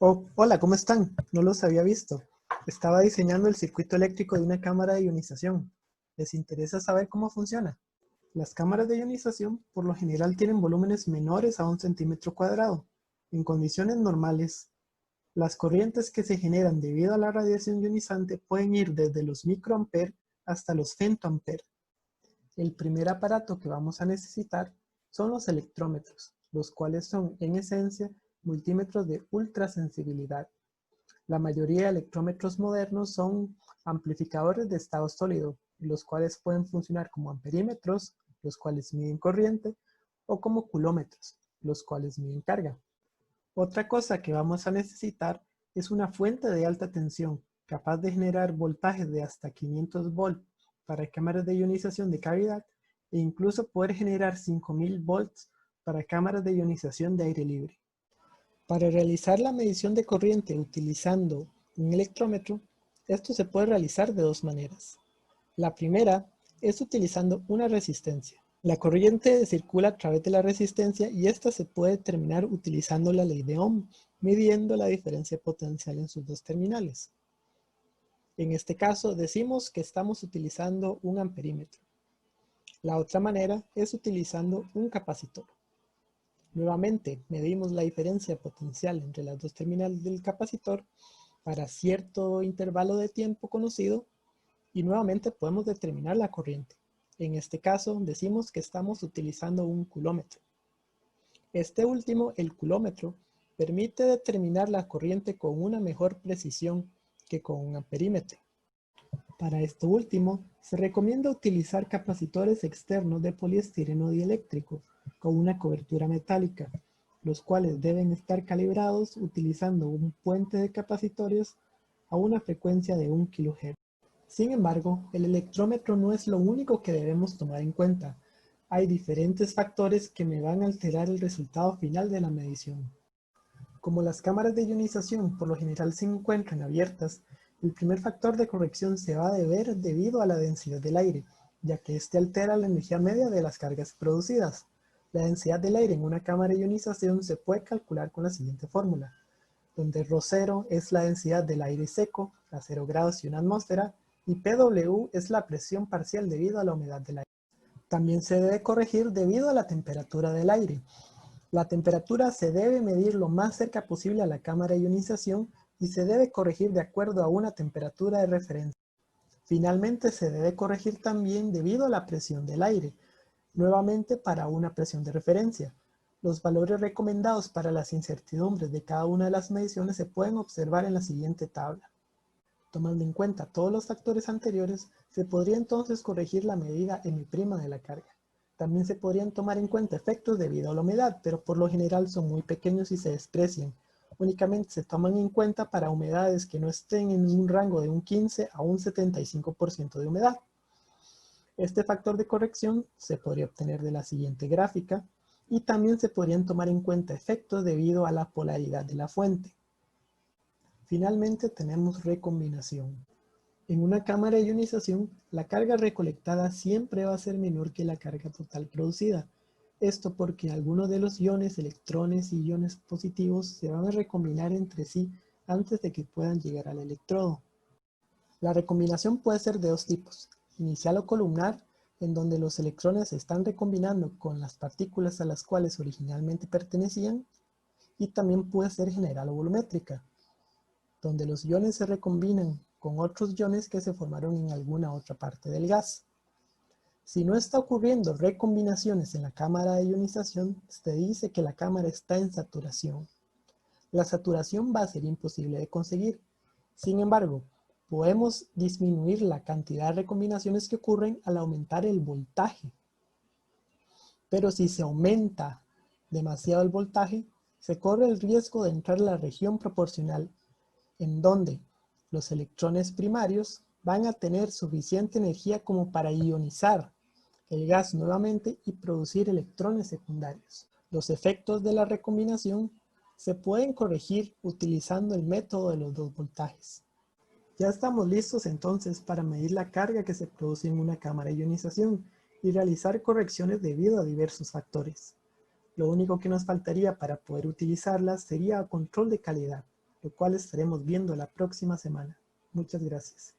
Oh, hola, ¿cómo están? No los había visto. Estaba diseñando el circuito eléctrico de una cámara de ionización. ¿Les interesa saber cómo funciona? Las cámaras de ionización por lo general tienen volúmenes menores a 1 cm². En condiciones normales, las corrientes que se generan debido a la radiación ionizante pueden ir desde los microamperes hasta los femtoamperes. El primer aparato que vamos a necesitar son los electrómetros, los cuales son, en esencia, multímetros de ultrasensibilidad. La mayoría de electrómetros modernos son amplificadores de estado sólido, los cuales pueden funcionar como amperímetros, los cuales miden corriente, o como culómetros, los cuales miden carga. Otra cosa que vamos a necesitar es una fuente de alta tensión, capaz de generar voltajes de hasta 500 volts para cámaras de ionización de cavidad e incluso poder generar 5000 volts para cámaras de ionización de aire libre. Para realizar la medición de corriente utilizando un electrómetro, esto se puede realizar de dos maneras. La primera es utilizando una resistencia. La corriente circula a través de la resistencia y esta se puede determinar utilizando la ley de Ohm, midiendo la diferencia potencial en sus dos terminales. En este caso decimos que estamos utilizando un amperímetro. La otra manera es utilizando un capacitor. Nuevamente, medimos la diferencia potencial entre las dos terminales del capacitor para cierto intervalo de tiempo conocido y nuevamente podemos determinar la corriente. En este caso, decimos que estamos utilizando un culómetro. Este último, el culómetro, permite determinar la corriente con una mejor precisión que con un amperímetro. Para esto último, se recomienda utilizar capacitores externos de poliestireno dieléctrico con una cobertura metálica, los cuales deben estar calibrados utilizando un puente de capacitores a una frecuencia de 1 kHz. Sin embargo, el electrómetro no es lo único que debemos tomar en cuenta. Hay diferentes factores que me van a alterar el resultado final de la medición. Como las cámaras de ionización por lo general se encuentran abiertas, el primer factor de corrección se va a deber debido a la densidad del aire, ya que este altera la energía media de las cargas producidas. La densidad del aire en una cámara de ionización se puede calcular con la siguiente fórmula, donde ρ0 es la densidad del aire seco a 0 grados y 1 atmósfera, y Pw es la presión parcial debido a la humedad del aire. También se debe corregir debido a la temperatura del aire. La temperatura se debe medir lo más cerca posible a la cámara de ionización y se debe corregir de acuerdo a una temperatura de referencia. Finalmente se debe corregir también debido a la presión del aire, nuevamente para una presión de referencia. Los valores recomendados para las incertidumbres de cada una de las mediciones se pueden observar en la siguiente tabla. Tomando en cuenta todos los factores anteriores, se podría entonces corregir la medida M' de la carga. También se podrían tomar en cuenta efectos debido a la humedad, pero por lo general son muy pequeños y se desprecian. Únicamente se toman en cuenta para humedades que no estén en un rango de un 15 a un 75% de humedad. Este factor de corrección se podría obtener de la siguiente gráfica y también se podrían tomar en cuenta efectos debido a la polaridad de la fuente. Finalmente tenemos recombinación. En una cámara de ionización, la carga recolectada siempre va a ser menor que la carga total producida. Esto porque algunos de los iones, electrones y iones positivos se van a recombinar entre sí antes de que puedan llegar al electrodo. La recombinación puede ser de dos tipos, inicial o columnar, en donde los electrones se están recombinando con las partículas a las cuales originalmente pertenecían, y también puede ser general o volumétrica, donde los iones se recombinan con otros iones que se formaron en alguna otra parte del gas. Si no está ocurriendo recombinaciones en la cámara de ionización, se dice que la cámara está en saturación. La saturación va a ser imposible de conseguir. Sin embargo, podemos disminuir la cantidad de recombinaciones que ocurren al aumentar el voltaje. Pero si se aumenta demasiado el voltaje, se corre el riesgo de entrar a la región proporcional, en donde los electrones primarios van a tener suficiente energía como para ionizar el gas nuevamente y producir electrones secundarios. Los efectos de la recombinación se pueden corregir utilizando el método de los dos voltajes. Ya estamos listos entonces para medir la carga que se produce en una cámara de ionización y realizar correcciones debido a diversos factores. Lo único que nos faltaría para poder utilizarlas sería control de calidad. lo cual estaremos viendo la próxima semana. Muchas gracias.